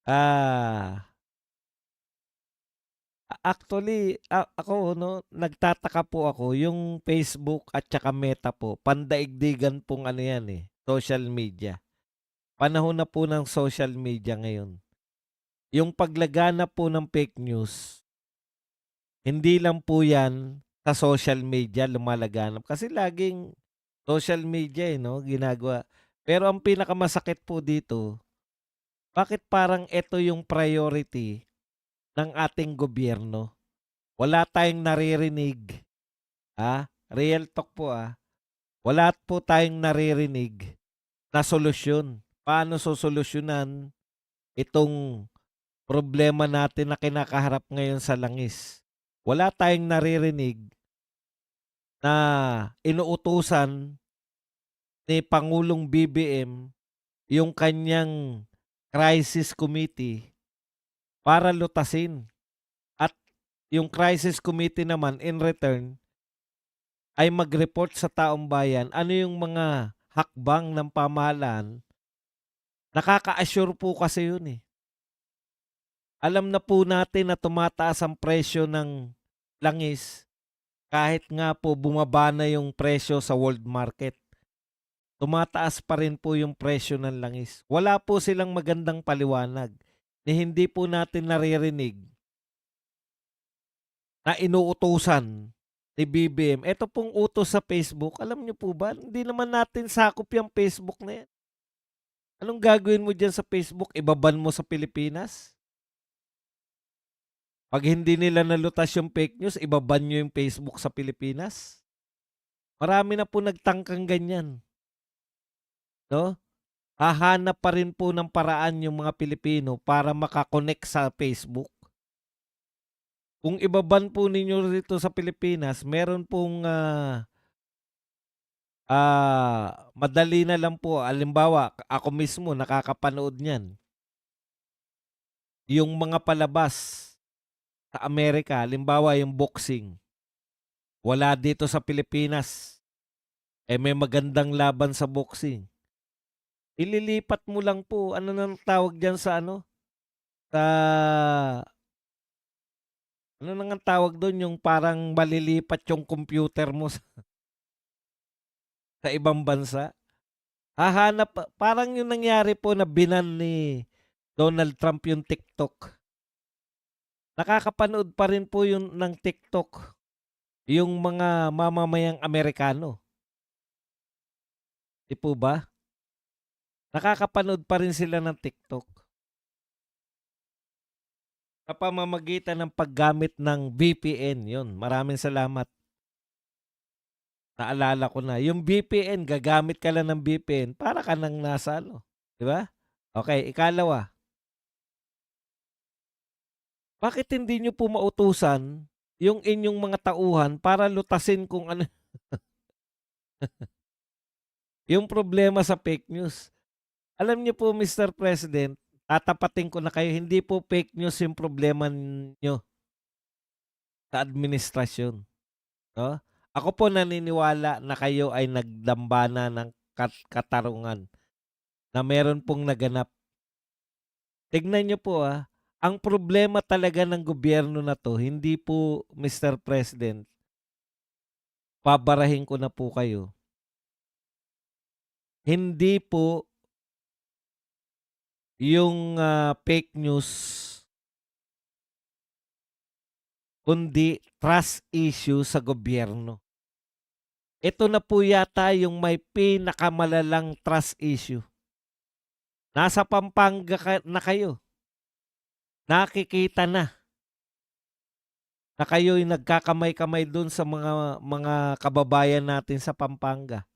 Ah, actually, ako 'no, nagtataka po ako yung Facebook at tsaka Meta po, pandaigdigan pong ano 'yan, eh, social media. Panahon na po ng social media ngayon. Yung paglaganap po ng fake news, hindi lang po 'yan sa social media lumalaganap kasi laging social media, eh, 'no, ginagawa. Pero ang pinakamasakit po dito, bakit parang eto yung priority ng ating gobyerno? Wala tayong naririnig, real talk po, wala po tayong naririnig na solusyon. Paano sosolusyunan itong problema natin na kinakaharap ngayon sa langis? Wala tayong naririnig na inuutusan ni Pangulong BBM yung kanyang crisis committee para lutasin at yung crisis committee naman in return ay mag-report sa taong bayan ano yung mga hakbang ng pamahalaan. Nakaka-assure po kasi yun, eh. Alam na po natin na tumataas ang presyo ng langis kahit nga po bumaba na yung presyo sa world market. Tumataas pa rin po yung presyo ng langis. Wala po silang magandang paliwanag ni hindi po natin naririnig na inuutusan ni BBM. Eto pong utos sa Facebook, alam niyo po ba, hindi naman natin sakop yung Facebook na yan. Anong gagawin mo diyan sa Facebook? Iba-ban mo sa Pilipinas? 'Pag hindi nila nalutas yung fake news, iba-ban niyo yung Facebook sa Pilipinas? Marami na po nagtangkang ganyan, 'no? Hahanap pa rin po ng paraan yung mga Pilipino para maka-connect sa Facebook. Kung iba-ban po ninyo rito sa Pilipinas, meron pong, madali na lang po. Halimbawa, ako mismo nakakapanood niyan, yung mga palabas sa Amerika, halimbawa yung boxing, wala dito sa Pilipinas. Eh, may magandang laban sa boxing, ililipat mo lang po, ano ng tawag diyan sa ano, sa ano na ngang tawag dun, yung parang malilipat yung computer mo sa ibang bansa. Hahanap pa parang yung nangyari po na binan ni Donald Trump yung TikTok. Nakakapanood pa rin po yun ng TikTok yung mga mamamayang Amerikano, 'di po ba? Nakakapanood pa rin sila ng TikTok sa pamamagitan ng paggamit ng VPN, yun. Maraming salamat, naalala ko na. Yung VPN, gagamit ka lang ng VPN para ka ng nasa ano, 'di ba? Okey, ikalawa, bakit hindi niyo po mautusan yung inyong mga tauhan para lutasin kung ano yung problema sa fake news? Alam niyo po, Mr. President, tatapatin ko na kayo, hindi po fake news yung problema niyo sa administrasyon, 'no? Ako po naniniwala na kayo ay nagdambana ng katarungan na meron pong naganap. Tignan niyo po, ang problema talaga ng gobyerno na 'to hindi po, Mr. President, babarahin ko na po kayo, hindi po yung, fake news, kundi trust issue sa gobyerno. Ito na po yata yung may pinakamalalang trust issue. Nasa Pampanga na kayo, nakikita na kayo'y nagkakamay-kamay dun sa mga kababayan natin sa Pampanga.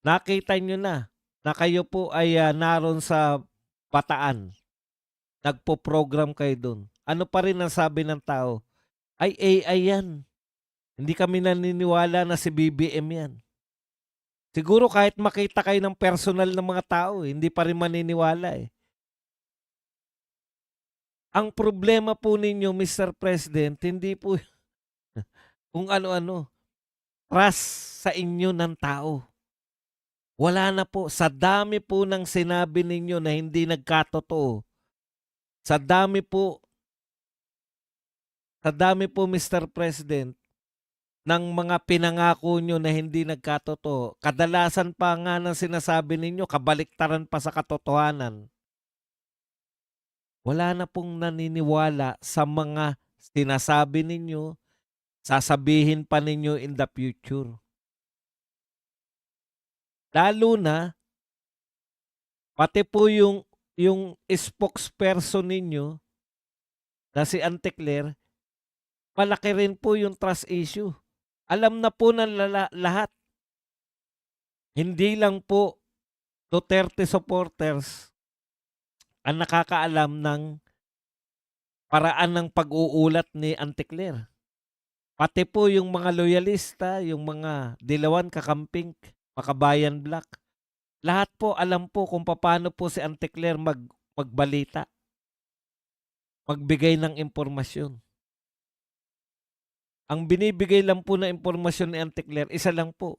Nakita niyo na kayo po ay, naroon sa Bataan, nagpo-program kayo dun. Ano pa rin ang sabi ng tao, "Ay, AI yan, hindi kami naniniwala na si BBM yan." Siguro kahit makita kayo ng personal ng mga tao, hindi pa rin maniniwala, eh. Ang problema po ninyo, Mr. President, hindi po kung ano-ano, trust sa inyo ng tao. Wala na po, sa dami po ng sinabi ninyo na hindi nagkatotoo, sa dami po Mr. President, ng mga pinangako nyo na hindi nagkatotoo, kadalasan pa nga ng sinasabi ninyo kabaliktaran pa sa katotohanan. Wala na pong naniniwala sa mga sinasabi ninyo, sasabihin pa ninyo in the future. Lalo na, pati po yung spokesperson ninyo na si Auntie Claire, malaki rin po yung trust issue. Alam na po ng lahat. Hindi lang po Duterte supporters ang nakakaalam ng paraan ng pag-uulat ni Auntie Claire. Pati po yung mga loyalista, yung mga Dilawan Kakamping, Makabayan Black, lahat po alam po kung paano po si Auntie Claire magbalita, magbigay ng impormasyon. Ang binibigay lang po na impormasyon ni Auntie Claire, isa lang po.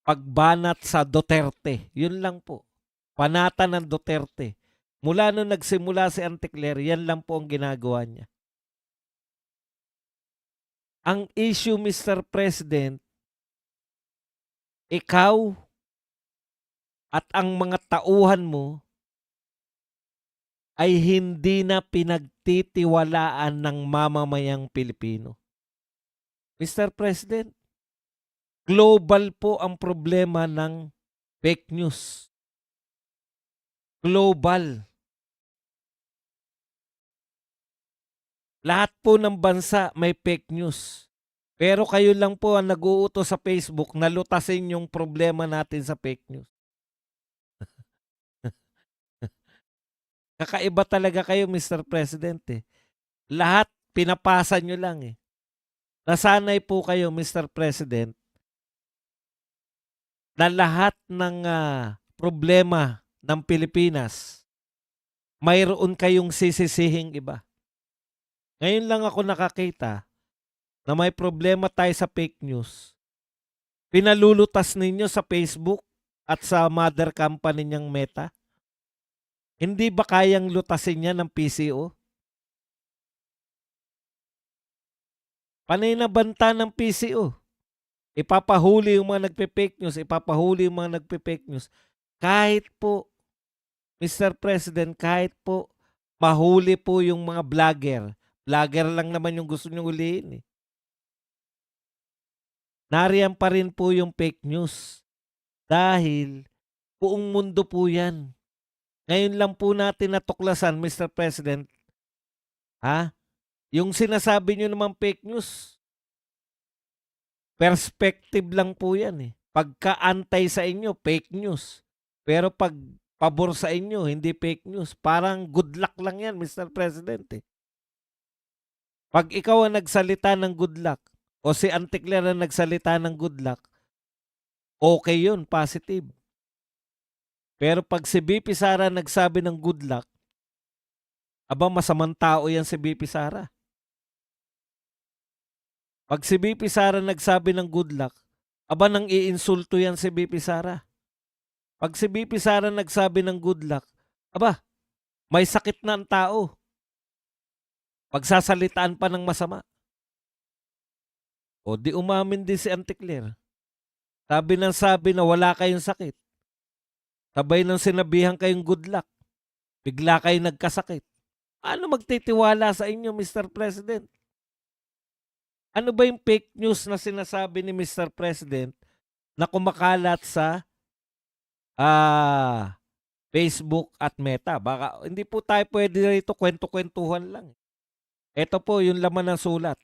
Pagbanat sa Duterte. Yun lang po. Panata ng Duterte. Mula nung nagsimula si Auntie Claire, yan lang po ang ginagawa niya. Ang issue, Mr. President, ikaw at ang mga tauhan mo ay hindi na pinagtitiwalaan ng mamamayang Pilipino. Mr. President, global po ang problema ng fake news. Global. Lahat po ng bansa may fake news. Pero kayo lang po ang nag-uutos sa Facebook na lutasin yung problema natin sa fake news. Kakaiba talaga kayo, Mr. President eh. Lahat pinapasa nyo lang eh. Nasanay po kayo, Mr. President, na lahat ng problema ng Pilipinas, mayroon kayong sisisihing iba. Ngayon lang ako nakakita na may problema tayo sa fake news. Pinalulutas ninyo sa Facebook at sa mother company niyang Meta. Hindi ba kayang lutasin niya ng PCO? Panay na banta ng PCO. Ipapahuli yung mga nagpe-fake news, ipapahuli yung mga nagpe-fake news. Kahit po, Mr. President, kahit po mahuli po yung mga vlogger. Vlogger lang naman yung gusto nyo ulihin eh. Nariyan pa rin po yung fake news. Dahil buong mundo po yan. Ngayon lang po natin natuklasan, Mr. President, yung sinasabi nyo naman fake news, perspective lang po yan eh. Pagka-antay sa inyo, fake news. Pero pag pabor sa inyo, hindi fake news. Parang good luck lang yan, Mr. President eh. Pag ikaw ang nagsalita ng good luck, o si Auntie Claire ang nagsalita ng good luck, okay yun, positive. Pero pag si BP Sara nagsabi ng good luck, aba masamang tao yan si BP Sara. Pag si BP Sara nagsabi ng good luck, aba nang iinsulto yan si BP Sara. Pag si BP Sara nagsabi ng good luck, aba, may sakit na ang tao. Pagsasalitaan pa ng masama. O di umamin din si Auntie Claire. Sabi na wala kayong sakit. Sabay nang sinabihan kayong good luck. Bigla kayo nagkasakit. Ano magtitiwala sa inyo, Mr. President? Ano ba yung fake news na sinasabi ni Mr. President na kumakalat sa Facebook at Meta? Baka hindi po tayo pwede rito kwento-kwentuhan lang. Ito po yung laman ng sulat.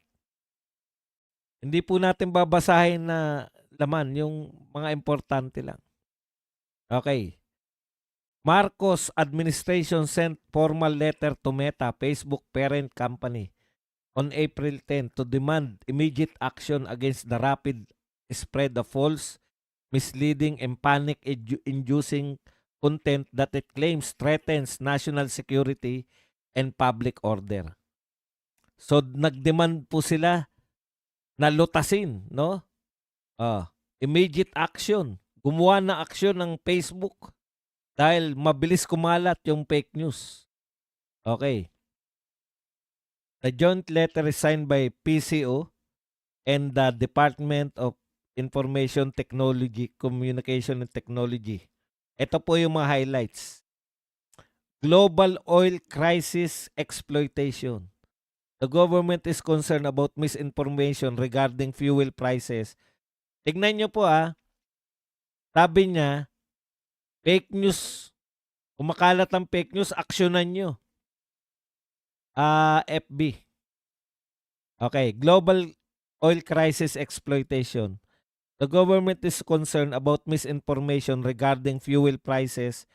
Hindi po natin babasahin na laman, yung mga importante lang. Okay. Marcos administration sent formal letter to Meta, Facebook parent company, on April 10 to demand immediate action against the rapid spread of false, misleading, and panic-inducing content that it claims threatens national security and public order. So, nagdemand po sila na lutasin, no? Immediate action. gumawa ng aksyon ng Facebook dahil mabilis kumalat yung fake news. Okay. The joint letter is signed by PCO and the Department of Information Technology, Communication and Technology. Ito po yung mga highlights. Global oil crisis exploitation. The government is concerned about misinformation regarding fuel prices. Tignan nyo po sabi niya, fake news. Kumakalat ang fake news, aksyonan nyo. FB. Okay, global oil crisis exploitation. The government is concerned about misinformation regarding fuel prices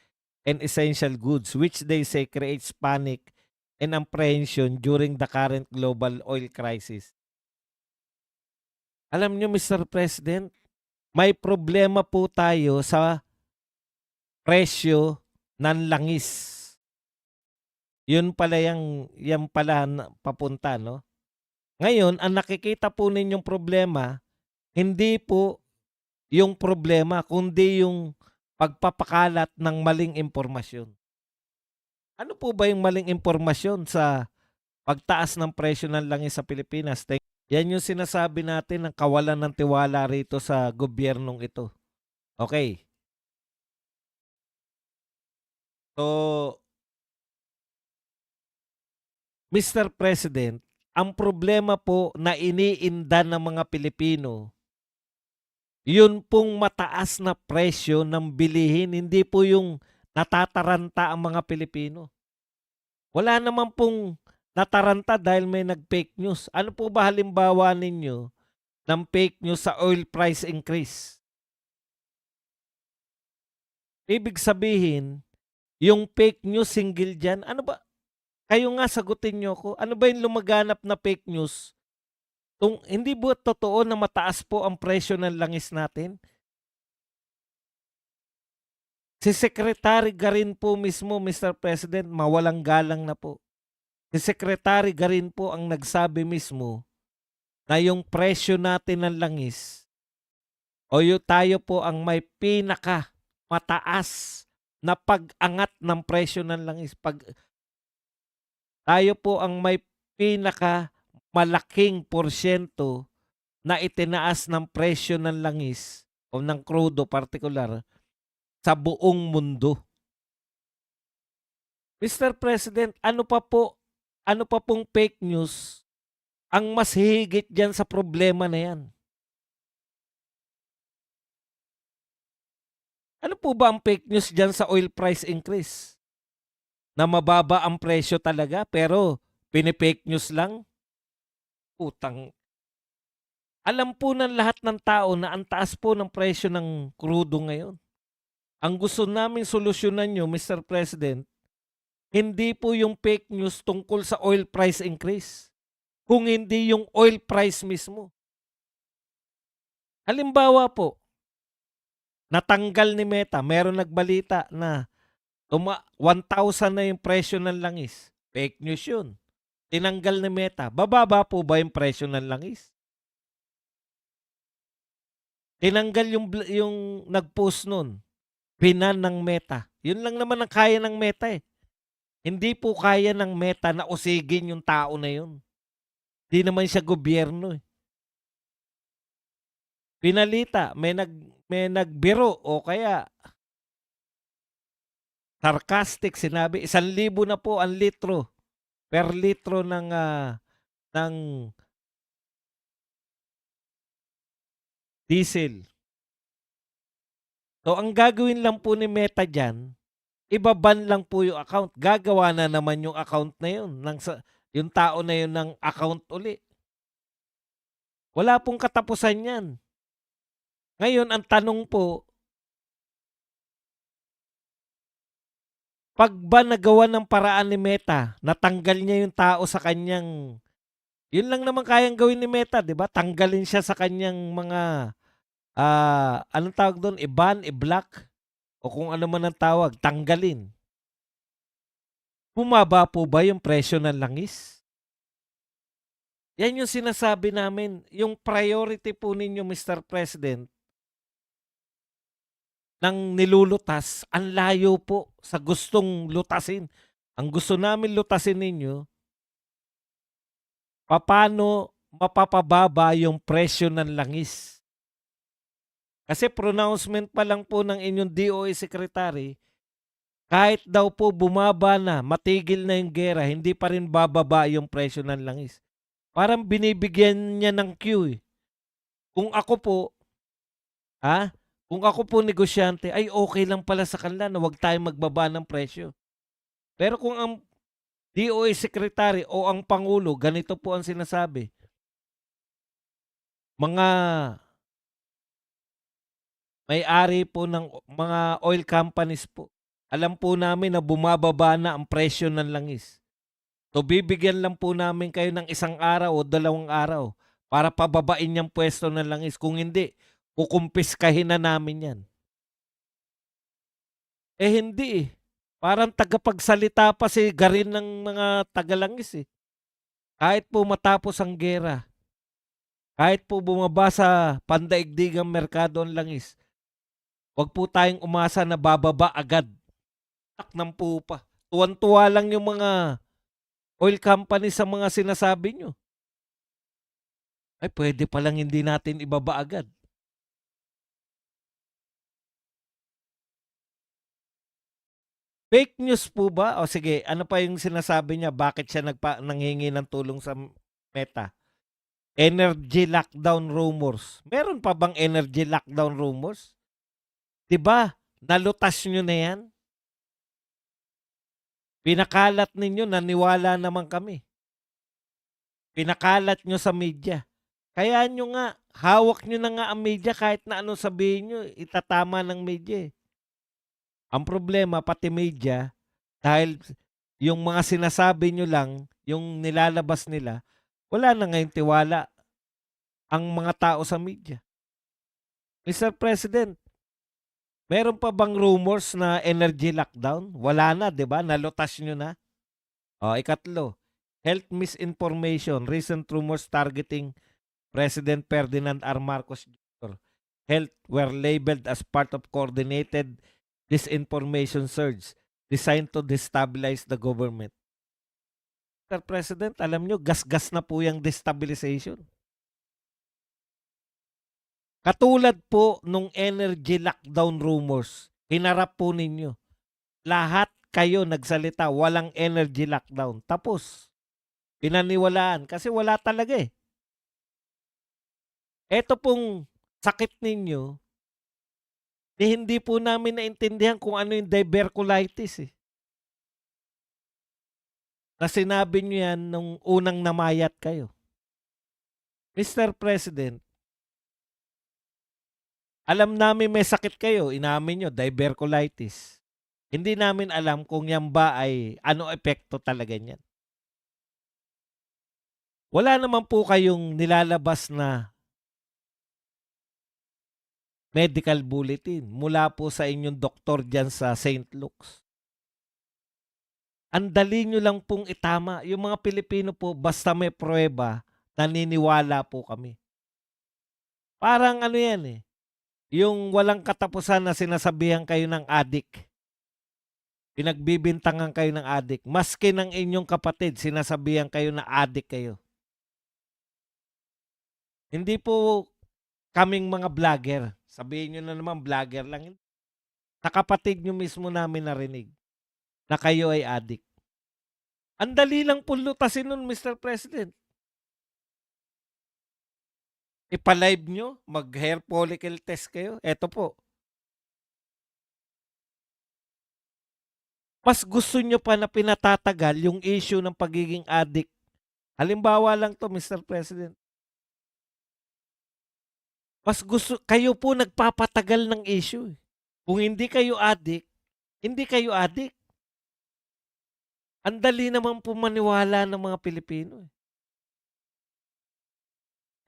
and essential goods, which they say creates panic and apprehension during the current global oil crisis. Alam nyo, Mr. President, may problema po tayo sa presyo ng langis. Yun pala yan pala papunta, no? Ngayon, ang nakikita po ninyong problema, hindi po yung problema, kundi yung pagpapakalat ng maling impormasyon. Ano po ba yung maling impormasyon sa pagtaas ng presyo ng langis sa Pilipinas? Yan yung sinasabi natin ng kawalan ng tiwala rito sa gobyernong ito. Okay. So, Mr. President, ang problema po na iniinda ng mga Pilipino, yun pong mataas na presyo ng bilihin, hindi po yung natataranta ang mga Pilipino. Wala naman pong nataranta dahil may nag-fake news. Ano po ba halimbawa ninyo ng fake news sa oil price increase? Ibig sabihin, yung fake news single dyan, ano ba? Kayo nga sagutin nyo ko, ano ba yung lumaganap na fake news? Hindi ba totoo na mataas po ang presyo ng langis natin? Si Secretary Garin po mismo, Mr. President, mawalang galang na po. Si Secretary Garin po ang nagsabi mismo na yung presyo natin ng langis o yung tayo po ang may pinaka mataas na pag-angat ng presyo ng langis. Tayo po ang may pinaka malaking porsyento na itinaas ng presyo ng langis o ng krudo partikular sa buong mundo. Mr. President, ano pa pong fake news ang mas higit dyan sa problema na yan? Ano po ba ang fake news dyan sa oil price increase? Na mababa ang presyo talaga pero pinipake news lang? Utang. Alam po ng lahat ng tao na ang taas po ng presyo ng krudo ngayon. Ang gusto namin solusyonan nyo, Mr. President, hindi po yung fake news tungkol sa oil price increase, kung hindi yung oil price mismo. Halimbawa po, natanggal ni Meta, meron nagbalita na 1,000 na yung presyo ng langis. Fake news yun. Tinanggal ni Meta. Bababa po ba yung presyo ng langis? Tinanggal yung nag-post nun. Binan ng Meta. Yun lang naman ang kaya ng Meta eh. Hindi po kaya ng Meta na usigin yung tao na yun. Hindi naman siya gobyerno eh. Pinalita, may nagbiro o kaya sarcastic, sinabi 1,000 na po ang litro per litro ng diesel. So ang gagawin lang po ni Meta diyan, ibaban lang po yung account. Gagawa na naman yung account na yun yung tao na yun ng account uli. Wala pong katapusan yan. Ngayon ang tanong po, pag ba nagawa ng paraan ni Meta, natanggal niya yung tao sa kanyang, yun lang naman kayang gawin ni Meta, di ba? Tanggalin siya sa kanyang mga, anong tawag doon? I-ban, i-block, o kung ano man ang tawag, tanggalin. Bumaba po ba yung presyo ng langis? Yan yung sinasabi namin, yung priority po ninyo, Mr. President, ng nilulutas, ang layo po sa gustong lutasin. Ang gusto namin lutasin ninyo, papaano mapapababa yung presyo ng langis. Kasi pronouncement pa lang po ng inyong DOE Secretary, kahit daw po bumaba na, matigil na yung gera, hindi pa rin bababa yung presyo ng langis. Parang binibigyan niya ng cue eh. Kung ako po, ha? Kung ako po negosyante, ay okay lang pala sa kanila na wag tayong magbaba ng presyo. Pero kung ang DOE Secretary o ang Pangulo, ganito po ang sinasabi. Mga may-ari po ng mga oil companies po, alam po namin na bumababa na ang presyo ng langis. So bibigyan lang po namin kayo ng 1 araw o 2 araw para pababain yung pwesto ng langis. Kung hindi, kukumpiskahin na namin yan. Eh hindi eh. Parang tagapagsalita pa si Garin ng mga tagalangis eh. Kahit po matapos ang gera, kahit po bumaba sa pandaigdigang merkado ang langis, wag po tayong umasa na bababa agad. Taknang po pa. Tuwan-tuwa lang yung mga oil company sa mga sinasabi nyo. Ay, pwede palang hindi natin ibaba agad. Fake news po ba? O sige, ano pa yung sinasabi niya? Bakit siya nanghingi ng tulong sa Meta? Energy lockdown rumors. Meron pa bang energy lockdown rumors? 'Di ba? Nalutas nyo na yan. Pinakalat ninyo, naniwala naman kami. Pinakalat nyo sa media. Kaya nyo nga, hawak nyo na nga ang media kahit na ano sabihin nyo, itatama ng media eh. Ang problema, pati media, dahil yung mga sinasabi nyo lang, yung nilalabas nila, wala na ngayong tiwala ang mga tao sa media. Mr. President, meron pa bang rumors na energy lockdown? Wala na, di ba? Nalutas nyo na. O, ikatlo, health misinformation, recent rumors targeting President Ferdinand R. Marcos Jr. Health were labeled as part of coordinated disinformation surge designed to destabilize the government. Mr. President, alam nyo, gas-gas na po yung destabilization. Katulad po nung energy lockdown rumors, hinarap po ninyo. Lahat kayo nagsalita, walang energy lockdown. Tapos, pinaniwalaan kasi wala talaga eh. Ito pong sakit ninyo, hindi po namin naintindihan kung ano yung diverculitis eh. Na sinabi nyo yan nung unang namayat kayo. Mr. President, alam namin may sakit kayo, inamin nyo, diverculitis. Hindi namin alam kung yan ba ay ano epekto talaga niyan. Wala naman po kayong nilalabas na medical bulletin mula po sa inyong doktor dyan sa St. Luke's. Ang dali nyo lang pong itama. Yung mga Pilipino po, basta may pruweba, naniniwala po kami. Parang ano yan eh, yung walang katapusan na sinasabihan kayo ng adik. Pinagbibintangan kayo ng adik. Maski ng inyong kapatid, sinasabihan kayo na adik kayo. Hindi po kaming mga vlogger. Sabihin nyo na naman, vlogger lang. Sa kapatid nyo mismo namin narinig na kayo ay adik. Ang dali lang po lutasin nun, Mr. President. Ipa-live nyo, mag-hair follicle test kayo. Eto po. Mas gusto nyo pa na pinatatagal yung issue ng pagiging addict. Halimbawa lang to, Mr. President. Mas gusto, kayo po nagpapatagal ng issue. Kung hindi kayo addict, hindi kayo addict. Ang dali naman po maniwala ng mga Pilipino.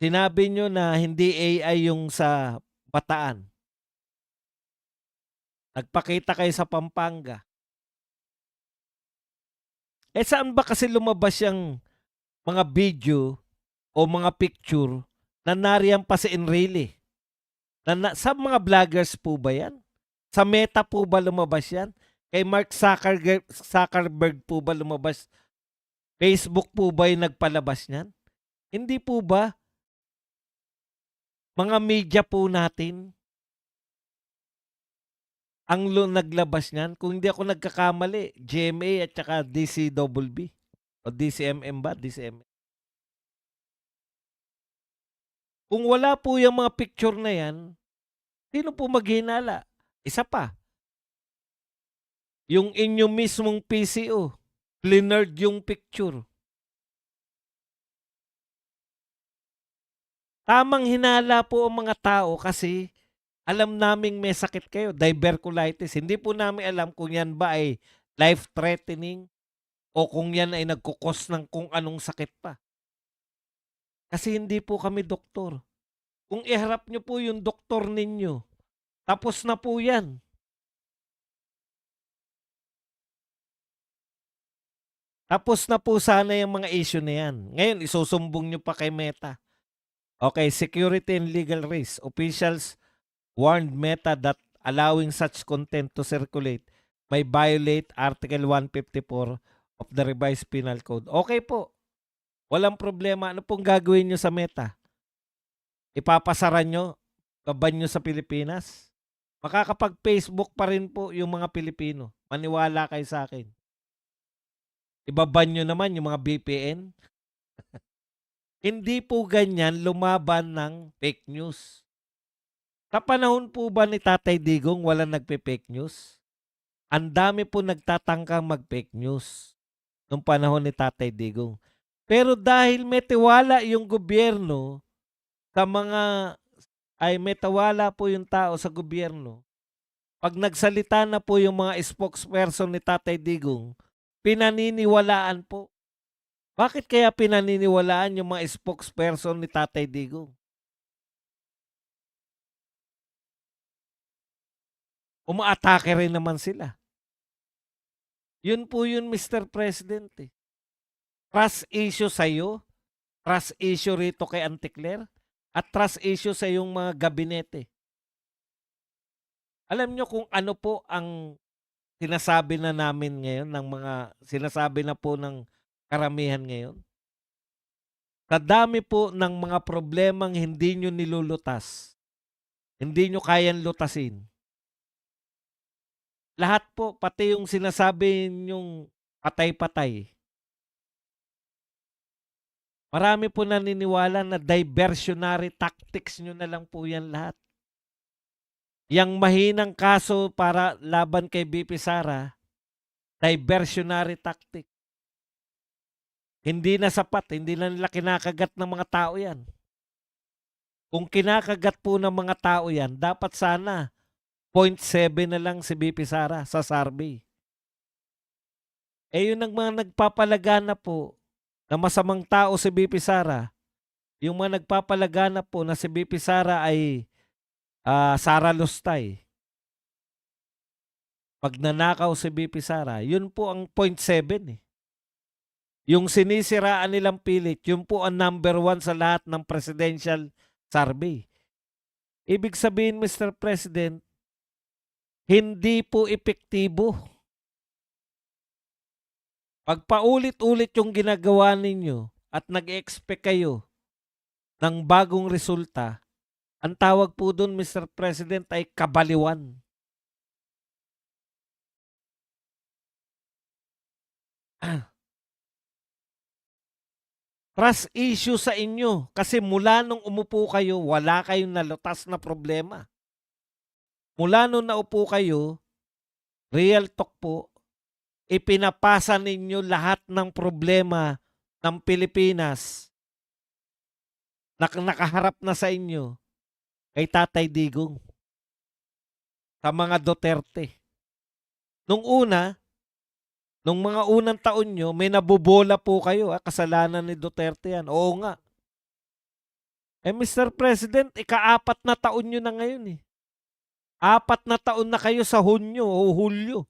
Sinabi nyo na hindi AI yung sa Bataan. Nagpakita kayo sa Pampanga. Eh saan ba kasi lumabas yung mga video o mga picture na nariyan pa si Enrile? Sa mga vloggers po ba yan? Sa Meta po ba lumabas 'yan? Kay Mark Zuckerberg po ba lumabas? Facebook po ba yung nagpalabas niyan? Hindi po ba? Mga media po natin ang naglabas niyan. Kung hindi ako nagkakamali, GMA at saka DCWB o DCMM ba? DCMM. Kung wala po yung mga picture na yan, sino po maghinala? Isa pa, yung inyo mismong PCO, blurred yung picture. Tamang hinala po ang mga tao kasi alam naming may sakit kayo, diverculitis. Hindi po namin alam kung yan ba ay life-threatening o kung yan ay nagkukos ng kung anong sakit pa. Kasi hindi po kami doktor. Kung iharap nyo po yung doktor ninyo, tapos na po yan. Tapos na po sana yung mga issue na yan. Ngayon, isusumbong nyo pa kay Meta. Okay, security and legal risk. Officials warned Meta that allowing such content to circulate may violate Article 154 of the Revised Penal Code. Okay po. Walang problema. Ano pong gagawin nyo sa Meta? Ipapasara nyo? Kaban nyo sa Pilipinas? Makakapag-Facebook pa rin po yung mga Pilipino. Maniwala kayo sa akin. Ibaban nyo naman yung mga VPN. Hindi po ganyan lumaban ng fake news. Sa panahon po ba ni Tatay Digong walang nagpe-fake news? Ang dami po nagtatangkang mag-fake news nung panahon ni Tatay Digong. Pero dahil may tiwala yung gobyerno sa mga may tiwala po yung tao sa gobyerno, pag nagsalita na po yung mga spokesperson ni Tatay Digong, pinaniniwalaan po. Bakit kaya pinaniniwalaan yung mga spokesperson ni Tatay Digong? Umaatake rin naman sila. Yun po yun, Mr. President. Trust issue sa'yo, trust issue rito kay Anticler, at trust issue sa yung mga gabinete. Alam nyo kung ano po ang sinasabi na namin ngayon, sinasabi na po ng karamihan ngayon? Sa dami po ng mga problemang hindi nyo nilulutas, hindi nyo kayang lutasin. Lahat po, pati yung sinasabi nyong patay-patay. Marami po naniniwala na diversionary tactics nyo na lang po yan lahat. Yang mahinang kaso para laban kay BP Sara, diversionary tactic. Hindi na sapat, hindi na nila kinakagat ng mga tao yan. Kung kinakagat po ng mga tao yan, dapat sana 0.7 na lang si BP Sara sa survey. Yun ang mga nagpapalagana po na masamang tao si BP Sara. Yung mga nagpapalagana po na si BP Sara ay Sara Lustay. Pag nanakaw si BP Sara, yun po ang 0.7 eh. Yung sinisiraan nilang pilit, yun po ang number 1 sa lahat ng presidential survey. Ibig sabihin, Mr. President, hindi po epektibo. Pag paulit-ulit yung ginagawa ninyo at nag-expect kayo ng bagong resulta, ang tawag po doon, Mr. President, ay kabaliwan. Trust issue sa inyo kasi mula nung umupo kayo, wala kayong nalutas na problema. Mula nung naupo kayo, real talk po, ipinapasa ninyo lahat ng problema ng Pilipinas na nakaharap na sa inyo kay Tatay Digong sa mga Duterte. Nung mga unang taon nyo, may nabobola po kayo. Kasalanan ni Duterte yan. Oo nga. Mr. President, ika-4 na taon nyo na ngayon eh. 4 na taon na kayo sa Hunyo o Hulyo.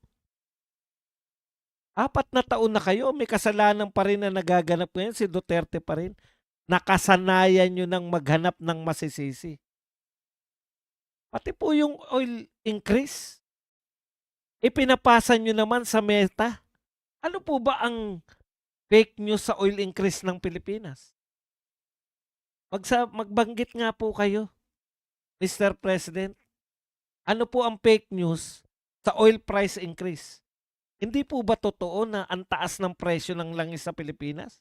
4 na taon na kayo, may kasalanan pa rin na nagaganap ngayon, si Duterte pa rin. Nakasanayan nyo ng maghanap ng masisisi. Pati po yung oil increase. Ipinapasa niyo naman sa Meta. Ano po ba ang fake news sa oil increase ng Pilipinas? Magbanggit nga po kayo, Mr. President. Ano po ang fake news sa oil price increase? Hindi po ba totoo na ang taas ng presyo ng langis sa Pilipinas?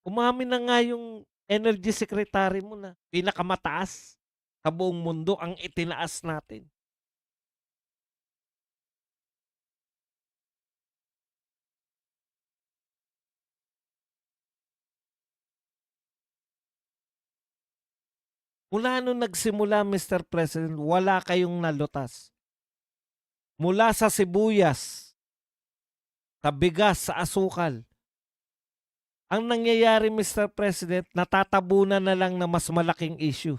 Umamin na nga yung energy secretary mo na pinakamataas sa buong mundo ang itinaas natin. Mula nung nagsimula, Mr. President, wala kayong nalutas. Mula sa sibuyas, sa bigas, sa asukal. Ang nangyayari, Mr. President, natatabunan na lang na mas malaking issue.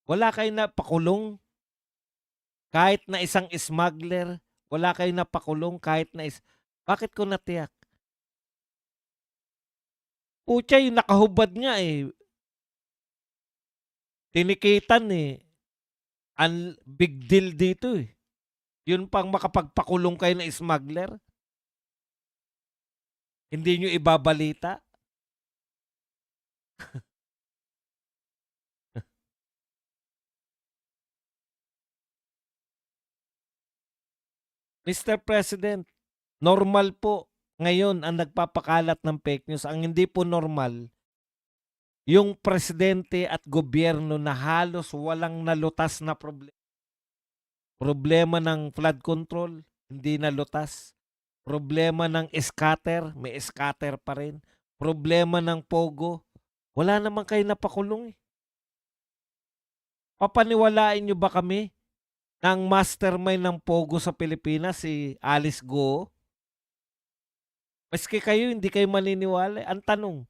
Wala kayong napakulong kahit na isang smuggler. Wala kayong napakulong kahit na Bakit ko natiyak? Pucha, yung nakahubad nga eh. Tinikitan eh. Ang big deal dito eh. Yun pang makapagpakulong kayo na smuggler. Hindi nyo ibabalita. Mr. President, normal po ngayon ang nagpapakalat ng fake news. Ang hindi po normal, yung presidente at gobyerno na halos walang nalutas na problema. Problema ng flood control, hindi nalutas. Problema ng scatter, may scatter pa rin. Problema ng pogo, wala naman kayo napakulong eh. Papaniwalain nyo ba kami na ang mastermind ng pogo sa Pilipinas si Alice Go? Maski kayo, hindi kayo maniniwala. Ang tanong,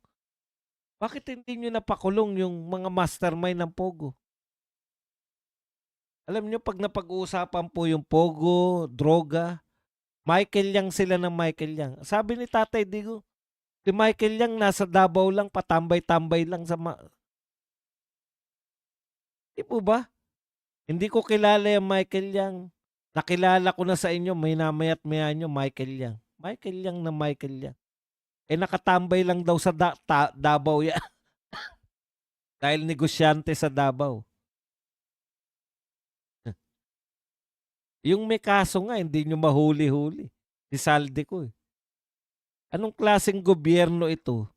bakit hindi nyo napakulong yung mga mastermind ng pogo? Alam nyo, pag napag-uusapan po yung pogo, droga, Michael Yang sila ng Michael Yang. Sabi ni Tatay Digo, si Michael Yang nasa Davao lang, patambay-tambay lang sa Di po ba? Hindi ko kilala yung Michael Yang. Nakilala ko na sa inyo, may namayat maya nyo, Michael Yang. Michael Yang na Michael Yang. Eh nakatambay lang daw sa Davao yan. Dahil negosyante sa Davao. Yung may kaso nga, hindi nyo mahuli-huli. Si Saldi ko eh. Anong klaseng gobyerno ito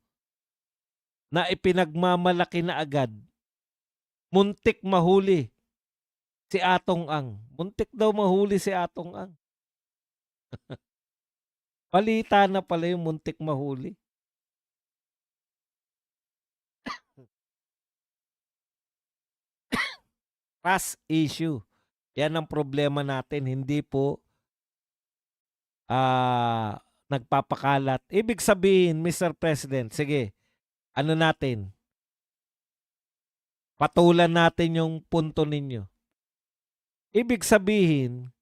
na ipinagmamalaki na agad? Muntik mahuli si Atong Ang. Muntik daw mahuli si Atong Ang. Balita na pala yung muntik mahuli. Trust issue. Yan ang problema natin. Hindi po nagpapakalat. Ibig sabihin, Mr. President, sige, ano natin? Patulan natin yung punto ninyo. Ibig sabihin,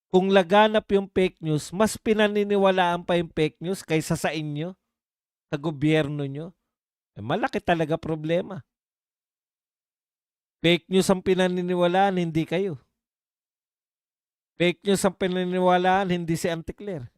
kung laganap yung fake news, mas pinaniniwalaan pa yung fake news kaysa sa inyo, sa gobyerno nyo. Eh, malaki talaga problema. Fake news ang pinaniniwalaan, hindi kayo. Fake news ang pinaniniwalaan, hindi si Auntie Claire.